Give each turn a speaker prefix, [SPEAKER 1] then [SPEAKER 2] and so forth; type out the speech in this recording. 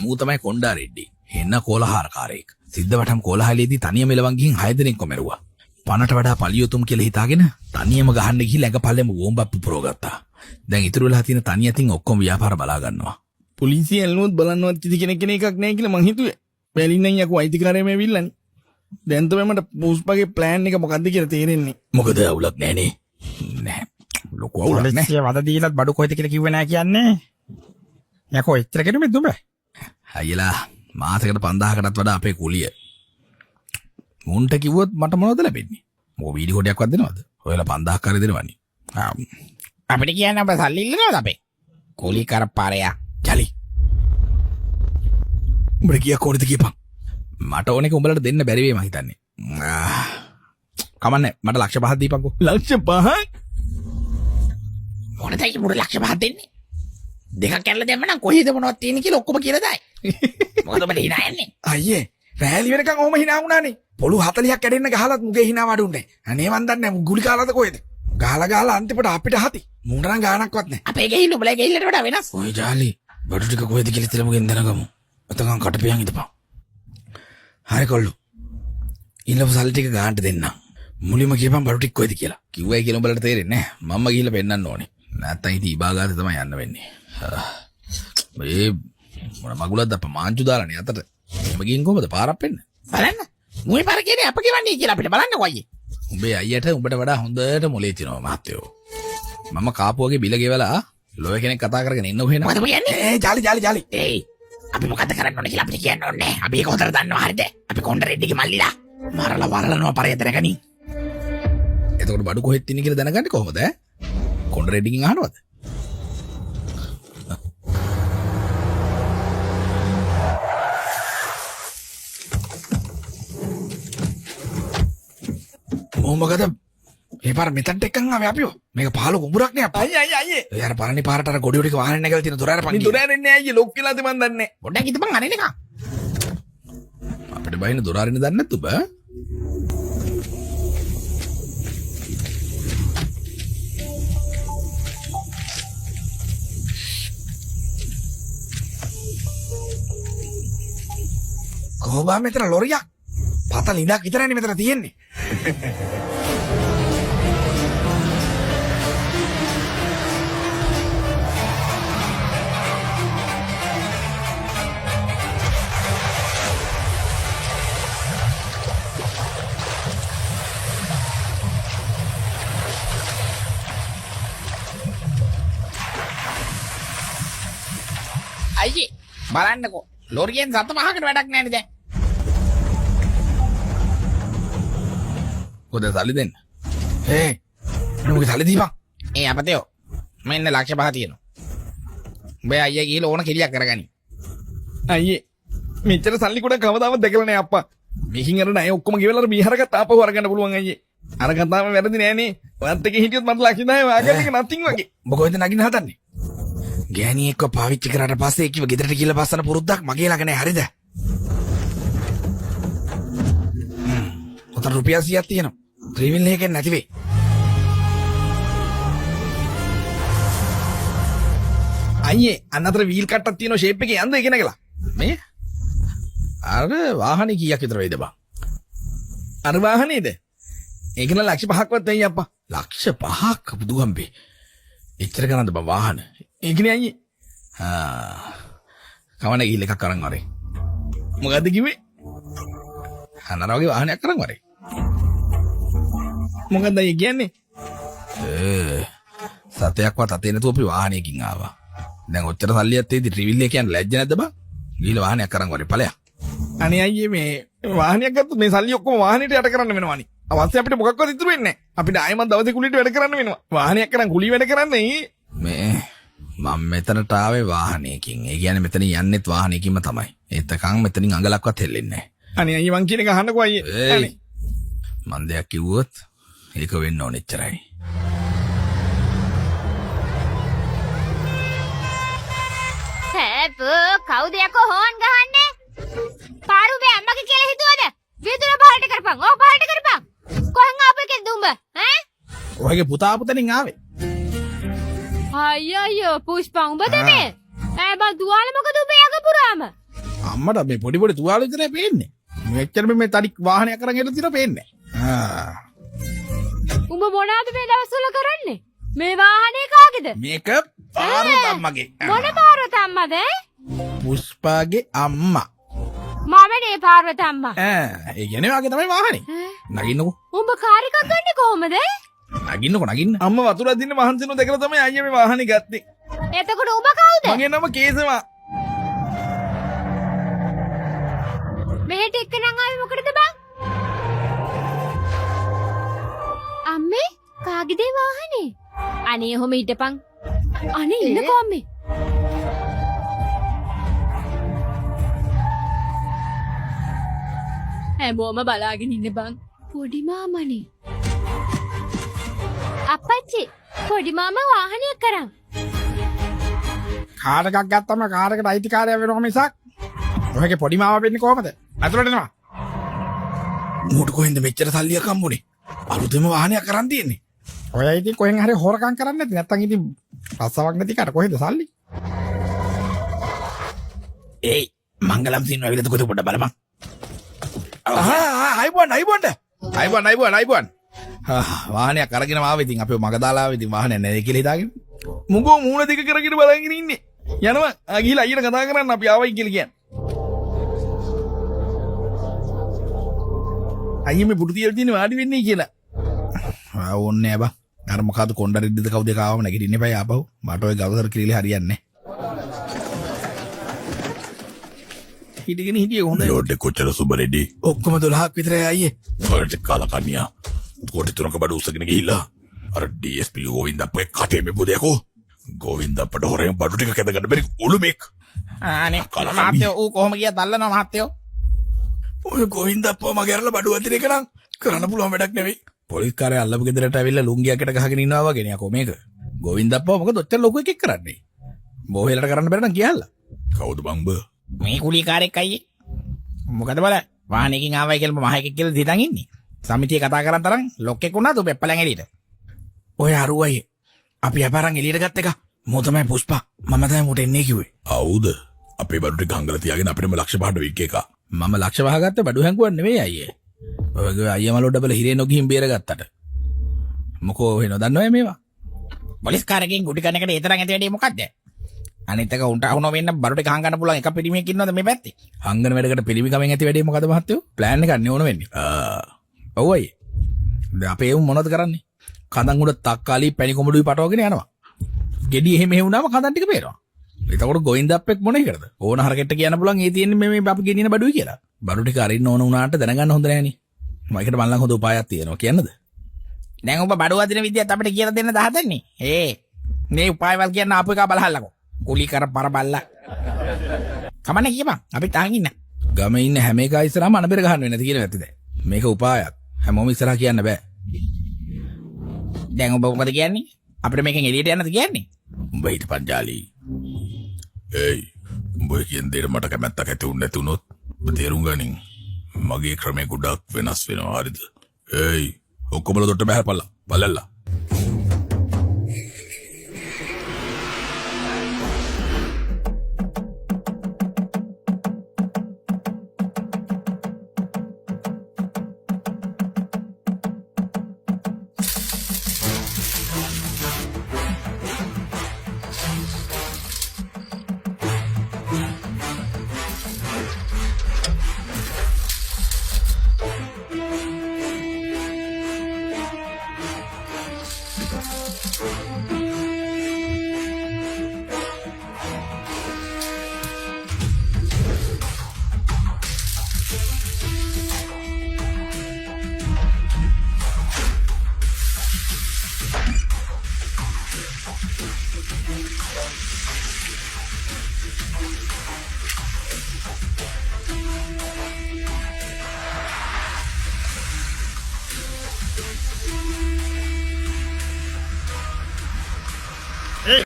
[SPEAKER 1] මූ තමයි කොණ්ඩා රෙඩ්ඩි. එන්න කොලහාරකාරයෙක්. සිද්ධවටම් කොලහලේදී තනියම එලවන් ගිහින් 6 දෙනෙක්ව මැරුවා. පනට වඩා පලියොතුම් කියලා හිතාගෙන තනියම ගහන්න ගිහින් ඇඟ පල්ලෙම බෝම්බක් පුපුරව ගත්තා. දැන් ඉතුරු වෙලා තියෙන තනිය අතින් ඔක්කොම ව්‍යාපාර බලා ගන්නවා.
[SPEAKER 2] පොලිසිය එල්ලුවොත් බලන්නවත් කිසි කෙනෙක් එකක් නැහැ කියලා මං හිතුවේ. බැලින්නම් යකෝ අයිතිකාරයම ඇවිල්ලානේ. දැන් තමයි මට පුෂ්පගේ ප්ලෑන් එක මොකද්ද කියලා තේරෙන්නේ.
[SPEAKER 1] මොකද අවුලක් නැහනේ. නැහැ. ලොකු අවුලක් නැහැ.
[SPEAKER 3] පොලිසිය වද දීලත් බඩු කොහෙද කියලා කිව්වේ නැහැ කියන්නේ. යකෝ එච්චර කෙනෙක් දුඹ.
[SPEAKER 1] අයියලා මාසෙකට 5000කටත් වඩා අපේ කුලිය. මුන්ට කිව්වොත් මට මොනවද ලැබෙන්නේ? මොකෝ වීඩියෝ කොටයක්වත් දෙනවද? ඔයාලා 5000ක් කර දෙනවනේ.
[SPEAKER 3] අපිට කියන්න අපේ සල්ලි ඉල්ලනවද අපේ? කුලී කරපාරයා.
[SPEAKER 1] ජලි. උඹට කියා කොහෙද කියපන්. මට ඕනෙක උඹලට දෙන්න බැරි වෙයි මං හිතන්නේ. කමන්නේ මට ලක්ෂ 5ක් දීපන්කෝ.
[SPEAKER 2] ලක්ෂ 5ක්?
[SPEAKER 3] මොනදයි මුර ලක්ෂ 5ක් දෙන්නේ? දෙකක් කැරලා දැම්ම නම් කොහෙද මොනවද තියෙන්නේ කියලා ඔක්කොම කියලා දායි. මොකද ඔබට hina යන්නේ?
[SPEAKER 2] අයියේ රෑලි වෙනකන් ඔහම hina වුණානේ. පොළු 40ක් කැඩෙන්න ගහලත් මුගේ hina වඩුන්නේ. අනේ මන් දන්නේ ගුලි කාලාද කොහෙද? ගහලා අන්තිමට අපිට හති. මුණරන් ගානක්වත් නැහැ.
[SPEAKER 3] අපේ ගෙහිල්ල උඹලා ගෙහිල්ලට වඩා වෙනස්.
[SPEAKER 1] ඔය ජාලි බඩු ටික කොහෙද කියලා ඉතල මුගෙන් දැනගමු. අතකන් කටපියන් ඉදපන්. හරි කොල්ලෝ. ඉන්නව සල්ලි ටික ගානට දෙන්නම්. මුලින්ම කියපන් බඩු ටික කොහෙද කියලා. කිව්වයි කියලා උඹලට තේරෙන්නේ නැහැ. මම්ම ගිහිල්ලා පෙන්නන්න ඕනේ. නැත්තම් ඉතින් ඉබාගාතේ තමයි යන්න වෙන්නේ. මේ මොන මගුලක්ද අප්පා මාංචු දාලානේ අතට. එහෙම ගින් කොහමද පාරක් වෙන්න?
[SPEAKER 3] බලන්න. මුයි පාර කියන්නේ අප කියවන්නේ කියලා අපිට බලන්නකෝ අයියේ.
[SPEAKER 1] උඹේ අයියට උඹට වඩා හොඳට මොලේ තියනවා මහත්තයෝ. මම කාපුවගේ බිල ගෙවලා ලොය කෙනෙක් කතා කරගෙන ඉන්න ඔහෙ
[SPEAKER 3] මොකද කියන්නේ?
[SPEAKER 2] ජාලි.
[SPEAKER 3] ඒයි අපි මොකද කරන්න ඕනේ කියලා අපිට කියන්න ඕනේ. අපි ඒක හොතර දන්නවා හරිද? අපි කොණ්ඩ රෙඩ්ඩිගේ මල්ලිලා මරලා වරලනවා පරයතරකණි.
[SPEAKER 1] එතකොට බඩු කොහෙද තින්නේ කියලා දැනගන්නේ කොහොමද ඈ? කොණ්ඩ රෙඩ්ඩිගෙන් අහනවද? මොකද ඒ පාර මෙතනට එක්කන් ආවේ අපිව. මේක පහළ කුඹුරක් නේ අප්පා.
[SPEAKER 2] අයියේ.
[SPEAKER 1] ඒ අර පරණි පාරට අර ගොඩිය ටික වාහනේ නැගලා තියෙන දොර අරපන්.
[SPEAKER 2] දොර ඇරෙන්නේ අයියේ ලොක් කියලාද මන් දන්නේ.
[SPEAKER 3] පොඩ්ඩක් ඉදපන් අනේ නේක.
[SPEAKER 1] අපිට බයින දොර අරින්න දන්නේ නැත්තු බෑ.
[SPEAKER 2] කොහොමද මෙතන ලොරියක්? පතල් ඉඳක් විතරනේ මෙතන තියෙන්නේ.
[SPEAKER 3] අයියේ බලන්නකෝ. ලොරියෙන් සත පහකට වැඩක් නැන්නේ දැන්.
[SPEAKER 1] කොහෙද සල්ලි දෙන්න? මොකද සල්ලි දීපන්.
[SPEAKER 3] ඒ අපතේ මෙන්න ලක්ෂ 5 තියෙනවා. උඹේ අයියා ගිහලා ඕන කෙලියක් කරගනි.
[SPEAKER 2] අයියේ මෙච්චර සල්ලි කොට කවදාවත් දැකලා නැහැ අප්පා. මේකින් අර ණය ඔක්කොම ගෙවලා අර මීහරකට ආපහු අරගන්න පුළුවන් අයියේ. අර කතාව වැරදි නෑනේ. ඔයත් එකේ හිටියොත් මට ලක්ෂ 10 වාගන්න එක නතින් වගේ.
[SPEAKER 1] ඔබ කොහෙද නගින්න හදන්නේ? ගෑණි එක්ක පාවිච්චි කරාට පස්සේ කිව්ව ගෙදරට ගිහලා පස්සන පුරුද්දක් මගේ ළඟ නැහැ හරිද? උතර රුපියල් 100ක් තියෙනවා. ත්‍රිවිල් එකෙන් නැති වෙයි.
[SPEAKER 2] අයියේ අන්නතර වීල් කට්ටක් තියෙන ෂේප් එකේ යන්ද ඒක නැගලා.
[SPEAKER 1] මේ අර වාහනේ කීයක් විතර වෙයිද බං?
[SPEAKER 2] අර වාහනේද? ඒක නම් ලක්ෂ 5ක්වත් වෙයි අප්පා.
[SPEAKER 1] ලක්ෂ 5ක් බුදුහම්බේ. එච්චර ගන්නද බං වාහන?
[SPEAKER 2] ඒකනේ අයියේ.
[SPEAKER 1] කවණ ගිහින් එකක් අරන් වරේ.
[SPEAKER 2] මොකද්ද කිව්වේ?
[SPEAKER 1] අනර වගේ වාහනයක් අරන් වරේ.
[SPEAKER 2] මොකද්ද අයියේ කියන්නේ?
[SPEAKER 1] සතයක්වත් අතේ නැතුව අපි වාහනයකින් ආවා. දැන් ඔච්චර සල්ලියක් තියෙදි ට්‍රිවිල් එක කියන්නේ ලැජ්ජ නැද්ද බං? ගිහින් වාහනයක් අරන් වරේ ඵලයක්.
[SPEAKER 2] අනේ අයියේ මේ වාහනයක් ගත්තොත් මේ සල්ලි ඔක්කොම වාහනේට යට කරන්න වෙනවනේ. අවශ්‍ය අපිට මොකක්වත් ඉතුරු වෙන්නේ නැහැ. අපිට ආයෙමත් දවසේ කුලියට වැඩ කරන්න වෙනවා. වාහනයක් කරන් කුලිය වැඩ කරන්නේ
[SPEAKER 1] මේ මම මෙතනට ආවේ වාහනයකින්. ඒ කියන්නේ මෙතන යන්නෙත් වාහනයකින්ම තමයි. එතකන් මෙතනින් අඟලක්වත් හෙල්ලෙන්නේ නැහැ.
[SPEAKER 2] අනේ අයියේ මං කියන එක අහන්නකෝ අයියේ. අනේ
[SPEAKER 1] මන් දෙයක් කිව්වොත් ඒක වෙන්න ඕන එච්චරයි.
[SPEAKER 4] කවුද යකෝ හෝන් ගහන්නේ? පාරුවේ අම්මගේ කියලා හිතුවද? විදුර පහලට කරපන්. ඕක පහලට කරපන්. කොහෙන් ආපු එකද උඹ? ඈ?
[SPEAKER 1] ඔයගේ පුතා පුතෙන් ආවේ.
[SPEAKER 4] අයියෝ පුෂ්පා උඹද මේ? ඈ බං දුවාල මොකද උඹ යග පුරාම?
[SPEAKER 1] අම්මට මේ පොඩි පොඩි තුවාල විතරයි පේන්නේ. මෙච්චර මේ තඩි වාහනයක් අරන් එන්න තියෙන පේන්නේ.
[SPEAKER 4] උඹ මොනවද මේ දවස්වල කරන්නේ? මේ වාහනේ කාගේද?
[SPEAKER 1] මේක පාරුත් අම්මගේ.
[SPEAKER 4] මොන පාරවත අම්මද?
[SPEAKER 1] පුෂ්පාගේ අම්මා.
[SPEAKER 4] මමනේ පාරවත අම්මා.
[SPEAKER 1] ඒ කියන්නේ වාගේ තමයි වාහනේ. නගින්නකෝ.
[SPEAKER 4] උඹ කාර් එකක් ගන්නේ කොහමද?
[SPEAKER 1] නගින්න.
[SPEAKER 2] අම්ම වතුරක් දින්න මහන්සිනු දැකලා තමයි අයියා මේ වාහනේ ගත්තේ.
[SPEAKER 4] එතකොට උඹ කවුද?
[SPEAKER 2] මගේ නම කේසවා.
[SPEAKER 4] මෙහෙට එක්කනම් ආවේ මොකටද බං? අම්මේ කාගේද වාහනේ? අනේ ඔහොම හිටපන්. අනේ ඉන්නකෝ අම්මේ. හැමෝම බලාගෙන ඉන්න බං. පොඩි මාමනේ. අප්පච්චි පොඩි මාමා වාහනයක් කරන්.
[SPEAKER 1] කාර් එකක් ගත්තම කාර් එකට අයිතිකාරය වෙනවා මිසක් ඔයගේ පොඩි මාමා වෙන්නේ කොහමද? අතුලට එනවා. මූට කොහෙන්ද මෙච්චර සල්ලියක් හම්බුනේ? අලුතෙම වාහනයක් කරන් තියෙන්නේ. ඔය ඉතින් කොහෙන් හරි හොරකම් කරන්නේ නැති නැත්තම් ඉතින් පස්සාවක් නැති කට කොහෙද සල්ලි?
[SPEAKER 3] ඒ මංගලම් සින්න ඇවිල්ලාද කොහෙද පොඩ්ඩක් බලපන්.
[SPEAKER 1] අයිබෝන්. වාහනයක් අරගෙන ආවා ඉතින් අපේ මග දාලා ආවා ඉතින් වාහනයක් නැහැ කියලා හිතාගෙන.
[SPEAKER 2] මුගෝ මූණ දෙක කරගෙන බලගෙන ඉන්නේ. යනවා. ගිහිල්ලා අයියට කතා කරන්න අපි ආවයි කියලා කියන්නේ. අයියේ මේ පුඩු තියලා තියෙන වාඩි වෙන්නේ කියලා.
[SPEAKER 1] ඕන්නේ බා. අර මොකද කොණ්ඩරිද්දද කවුද කාවම නැගිටින්න එපා ආපහු. මට ඔය ගවසර කිරිලි හරියන්නේ නැහැ.
[SPEAKER 2] හිටගෙන හිටියේ හොඳයි.
[SPEAKER 3] ලෝඩ් එක කොච්චර සුබරෙඩි?
[SPEAKER 1] ඔක්කොම 12ක් විතරයි අයියේ.
[SPEAKER 3] වලට කාලා කන්‍යා. කොටි තුනක බඩ උස්සගෙන ගිහිල්ලා අර DSP ගෝවින්දප්පේ කටේ මේ පුදයකෝ. ගෝවින්දප්පට හොරෙන් බඩු ටික කැදගන්න බැරි උළුමෙක්.
[SPEAKER 2] අනේ මහත්තයෝ ඌ කොහොම ගියා තල්ලනවා මහත්තයෝ.
[SPEAKER 1] ඔය ගෝවින්දප්පා මගේ අරලා බඩු අදින එක නම් කරන්න පුළුවන් වැඩක් නෙවෙයි. පොලිස් කාර්යය අල්ලපු ගෙදරට ඇවිල්ලා ලුංගියකට ගහගෙන ඉන්නවා වගේ නේ යකෝ මේක. ගෝවින්දප්පා මොකද ඔච්චර ලොකු එකෙක් කරන්නේ? බෝහෙලට කරන්න බැර නම් කියහල්ලා.
[SPEAKER 3] කවුද බං බ?
[SPEAKER 2] මේ කුලිකාරෙක් අයියේ. මොකද බල වාහනයකින් ආවයි කියලා මම එකෙක් කියලා දිතන් ඉන්නේ. සමිතිය කතා කරන් තරම් ලොක්කෙක් වුණාද ඔබ එප්පලන් එළියට.
[SPEAKER 1] ඔය අරුවයි අපි අපරන් එළියට ගත්ත එක. මෝ තමයි පුෂ්පා. මම තමයි මුට එන්නේ කිව්වේ.
[SPEAKER 3] ආවුද? අපේ බඩු ටික හංගලා තියාගෙන අපිටම ලක්ෂ 5ට වික් එකක්.
[SPEAKER 1] මම ලක්ෂ වහගත්ත බඩු හැංගුවක් නෙවෙයි අයියේ. ඔයගේ අයියා මලොඩ බල හිරේ නොගිහින් බේරගත්තට. මොකෝ වෙනව දන්නවද මේවා?
[SPEAKER 2] පොලිස් කාරකෙන් ගුටි කන එකට ඒ තරම් ඇති වැඩේ මොකද්ද? අනිත් එක උන්ට අහුන වෙන්න බඩු ටික හංගන්න පුළුවන් එක පිරිමියෙක් ඉන්නවද මේ පැත්තේ?
[SPEAKER 1] හංගන වැඩකට පිළිමි කමෙන් ඇති වැඩේ මොකද මහත්තයෝ? ප්ලෑන් එකක් නේ ඕන වෙන්නේ. ඔව් අයියේ. දැන් අපේ උන් මොනවද කරන්නේ? කඳන් උඩ තක්කාලි පැණි කොමඩුයි පටවගෙන යනවා. ගෙඩි එහෙම වුණාම කඳන් ටික බේරනවා. එතකොට ගෝවින්දප්පෙක් මොනේ කරද? ඕන හරකෙට කියන්න පුළුවන් ඒ තියෙන්නේ මේ අපි ගෙනියන බඩුයි කියලා. බඩු ටික අරින්න ඕන වුණාට දැනගන්න හොඳ නෑනේ. මයිකට මල්ලන් හොඳ උපායක් තියෙනවා කියන්නද?
[SPEAKER 2] දැන් ඔබ බඩු අදින විදියත් අපිට කියලා දෙන්න දහදන්නේ. මේ උපායවල් කියන්න ආපු එක බලහල්ලකෝ. කුලි කර පරබල්ලා. කමන්නේ කියපන්. අපි තාන් ඉන්න.
[SPEAKER 1] ගමේ ඉන්න හැම එකා ඉස්සරහම අනබෙර ගහන්න වෙන්නේ නැති කියලා ඇත්තද? මේක උපායක්. හැමෝම ඉස්සරහ කියන්න බෑ.
[SPEAKER 2] දැන් ඔබ මොකද කියන්නේ? අපිට මේකෙන් එළියට යන්නද කියන්නේ?
[SPEAKER 3] උඹ හිටපන් ජාලි. ඒයි උඹ කියන දේ මට කැමැත්තක් ඇති වුනේ නැතුනොත් ඔබ තේරුම් ගනින්. මගේ ක්‍රමය ගොඩක් වෙනස් වෙනවා හරිද? ඒයි ඔක්කොම දොට්ට බහැපල්ලා. බලලා.